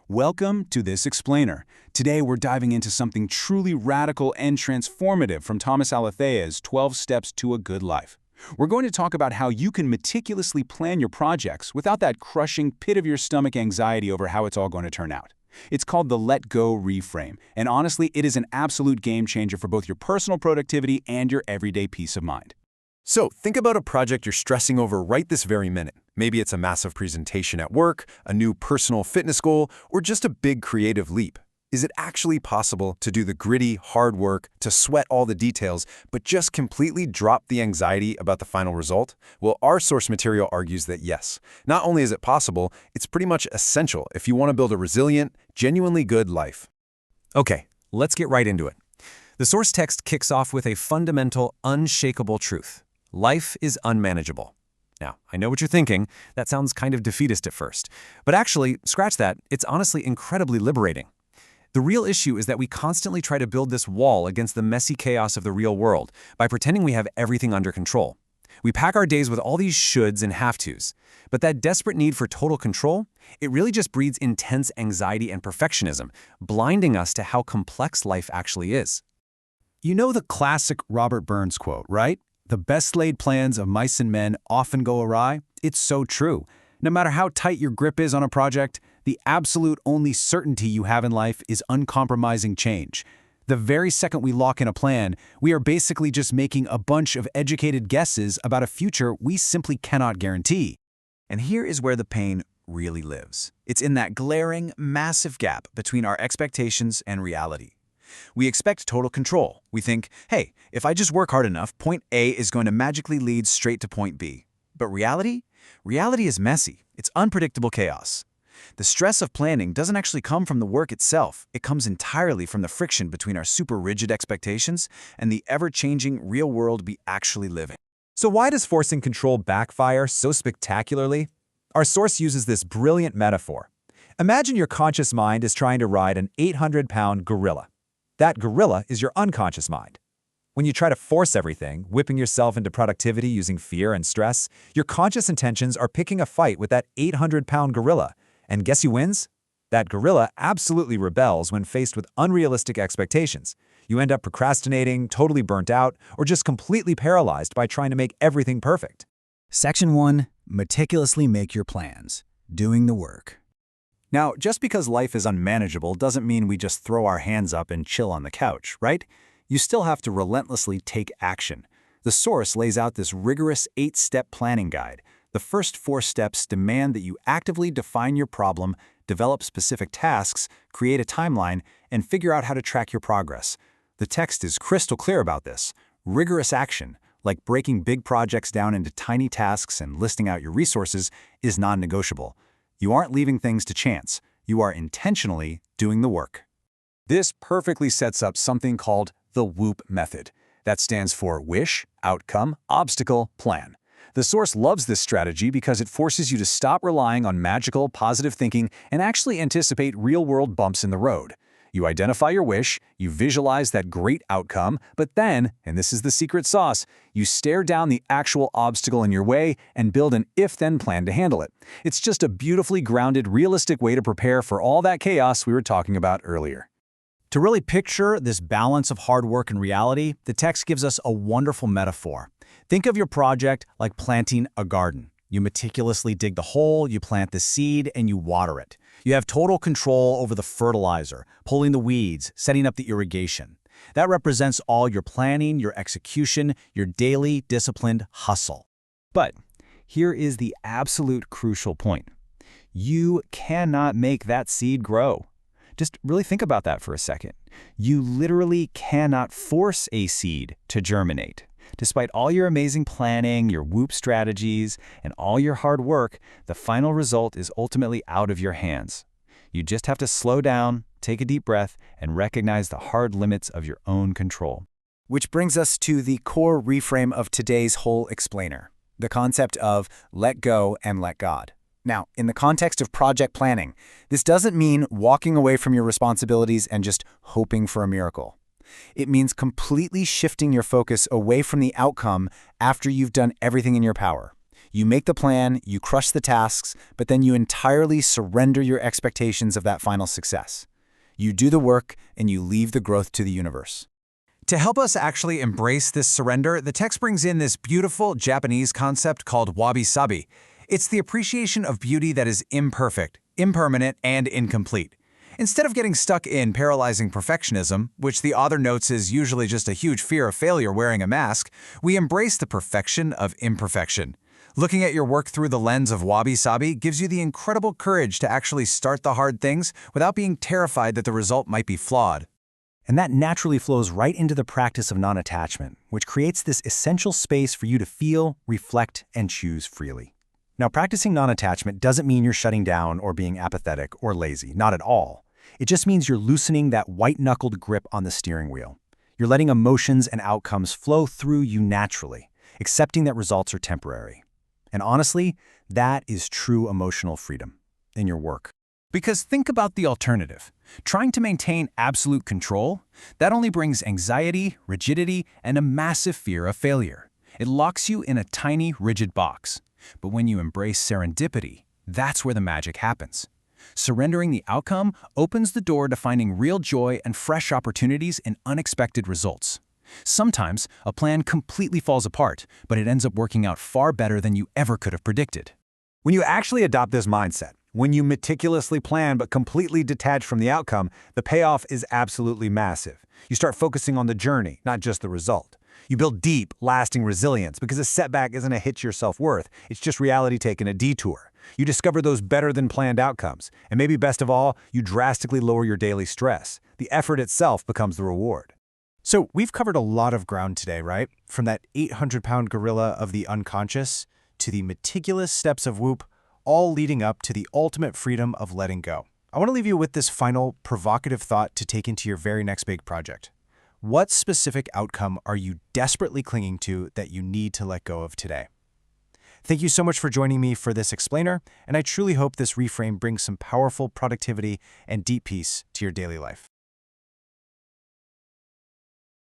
Welcome to This Explainer. Today we're diving into something truly radical and transformative from Thomas Alethea's 12 Steps to a Good Life. We're going to talk about how you can meticulously plan your projects without that crushing pit-of-your-stomach anxiety over how it's all going to turn out. It's called the Let Go Reframe, and honestly, it is an absolute game changer for both your personal productivity and your everyday peace of mind. So think about a project you're stressing over right this very minute. Maybe it's a massive presentation at work, a new personal fitness goal, or just a big creative leap. Is it actually possible to do the gritty, hard work, to sweat all the details, but just completely drop the anxiety about the final result? Well, our source material argues that yes. Not only is it possible, it's pretty much essential if you want to build a resilient, genuinely good life. Okay, let's get right into it. The source text kicks off with a fundamental, unshakable truth. Life is unmanageable. Now, I know what you're thinking. That sounds kind of defeatist at first. But actually, scratch that, it's honestly incredibly liberating. The real issue is that we constantly try to build this wall against the messy chaos of the real world by pretending we have everything under control. We pack our days with all these shoulds and have-tos. But that desperate need for total control, it really just breeds intense anxiety and perfectionism, blinding us to how complex life actually is. You know the classic Robert Burns quote, right? The best laid plans of mice and men often go awry. It's so true. No matter how tight your grip is on a project, the absolute only certainty you have in life is uncompromising change. The very second we lock in a plan, we are basically just making a bunch of educated guesses about a future we simply cannot guarantee. And here is where the pain really lives. It's in that glaring, massive gap between our expectations and reality. We expect total control. We think, hey, if I just work hard enough, point A is going to magically lead straight to point B. But reality? Reality is messy. It's unpredictable chaos. The stress of planning doesn't actually come from the work itself. It comes entirely from the friction between our super rigid expectations and the ever-changing real world we actually live in. So why does forcing control backfire so spectacularly? Our source uses this brilliant metaphor. Imagine your conscious mind is trying to ride an 800-pound gorilla. That gorilla is your unconscious mind. When you try to force everything, whipping yourself into productivity using fear and stress, your conscious intentions are picking a fight with that 800-pound gorilla. And guess who wins? That gorilla absolutely rebels when faced with unrealistic expectations. You end up procrastinating, totally burnt out, or just completely paralyzed by trying to make everything perfect. Section 1. Meticulously make your plans. Doing the work. Now, just because life is unmanageable doesn't mean we just throw our hands up and chill on the couch, right? You still have to relentlessly take action. The source lays out this rigorous 8-step planning guide. The first 4 steps demand that you actively define your problem, develop specific tasks, create a timeline, and figure out how to track your progress. The text is crystal clear about this. Rigorous action, like breaking big projects down into tiny tasks and listing out your resources, is non-negotiable. You aren't leaving things to chance. You are intentionally doing the work. This perfectly sets up something called the WOOP method. That stands for Wish, Outcome, Obstacle, Plan. The source loves this strategy because it forces you to stop relying on magical, positive thinking and actually anticipate real-world bumps in the road. You identify your wish, you visualize that great outcome, but then, and this is the secret sauce, you stare down the actual obstacle in your way and build an if-then plan to handle it. It's just a beautifully grounded, realistic way to prepare for all that chaos we were talking about earlier. To really picture this balance of hard work and reality, the text gives us a wonderful metaphor. Think of your project like planting a garden. You meticulously dig the hole, you plant the seed, and you water it. You have total control over the fertilizer, pulling the weeds, setting up the irrigation. That represents all your planning, your execution, your daily disciplined hustle. But here is the absolute crucial point. You cannot make that seed grow. Just really think about that for a second. You literally cannot force a seed to germinate. Despite all your amazing planning, your WOOP strategies, and all your hard work, the final result is ultimately out of your hands. You just have to slow down, take a deep breath, and recognize the hard limits of your own control. Which brings us to the core reframe of today's whole explainer, the concept of let go and let God. Now, in the context of project planning, this doesn't mean walking away from your responsibilities and just hoping for a miracle. It means completely shifting your focus away from the outcome after you've done everything in your power. You make the plan, you crush the tasks, but then you entirely surrender your expectations of that final success. You do the work, and you leave the growth to the universe. To help us actually embrace this surrender, the text brings in this beautiful Japanese concept called wabi-sabi. It's the appreciation of beauty that is imperfect, impermanent, and incomplete. Instead of getting stuck in paralyzing perfectionism, which the author notes is usually just a huge fear of failure wearing a mask, we embrace the perfection of imperfection. Looking at your work through the lens of wabi-sabi gives you the incredible courage to actually start the hard things without being terrified that the result might be flawed. And that naturally flows right into the practice of non-attachment, which creates this essential space for you to feel, reflect, and choose freely. Now, practicing non-attachment doesn't mean you're shutting down or being apathetic or lazy, not at all. It just means you're loosening that white-knuckled grip on the steering wheel. You're letting emotions and outcomes flow through you naturally, accepting that results are temporary. And honestly, that is true emotional freedom in your work. Because think about the alternative. Trying to maintain absolute control, that only brings anxiety, rigidity, and a massive fear of failure. It locks you in a tiny, rigid box. But when you embrace serendipity, that's where the magic happens. Surrendering the outcome opens the door to finding real joy and fresh opportunities in unexpected results. Sometimes, a plan completely falls apart, but it ends up working out far better than you ever could have predicted. When you actually adopt this mindset, when you meticulously plan but completely detach from the outcome, the payoff is absolutely massive. You start focusing on the journey, not just the result. You build deep, lasting resilience because a setback isn't a hit to your self-worth, it's just reality taking a detour. You discover those better-than-planned outcomes, and maybe best of all, you drastically lower your daily stress. The effort itself becomes the reward. So we've covered a lot of ground today, right? From that 800-pound gorilla of the unconscious to the meticulous steps of Whoop, all leading up to the ultimate freedom of letting go. I want to leave you with this final provocative thought to take into your very next big project. What specific outcome are you desperately clinging to that you need to let go of today? Thank you so much for joining me for this explainer, and I truly hope this reframe brings some powerful productivity and deep peace to your daily life.